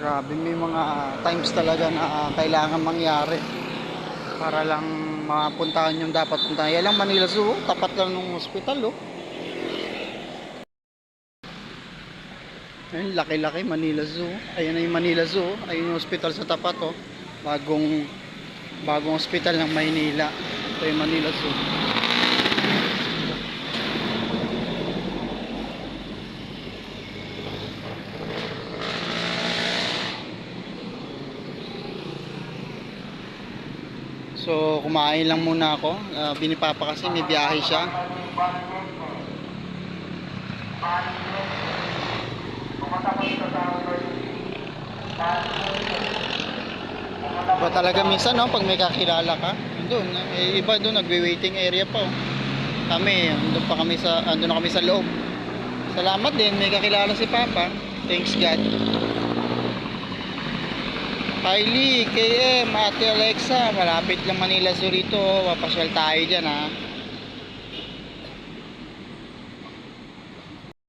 Grabe, may mga times talaga na kailangan mangyari para lang mapuntahan yung dapat puntahan. Yan lang Manila Zoo, tapat lang ng hospital, oh. Ayun, laki-laki Manila Zoo. Ayun na yung Manila Zoo. Ayun yung hospital sa tapat, oh. Bagong hospital ng Maynila. Ito yung Manila Zoo. So, kumain lang muna ako. Binipapa kasi may biyahe siya. Iba talaga minsan, no, pag may kakilala ka. Doon, may iba doon nagwe-waiting area pa, oh. Kami, andun na kami sa loob. Salamat din, may kakilala si Papa. Thanks God. Kylie, KM, Ate Alexa, malapit lang Manila Zoo rito. Papasyal tayo dyan, ha.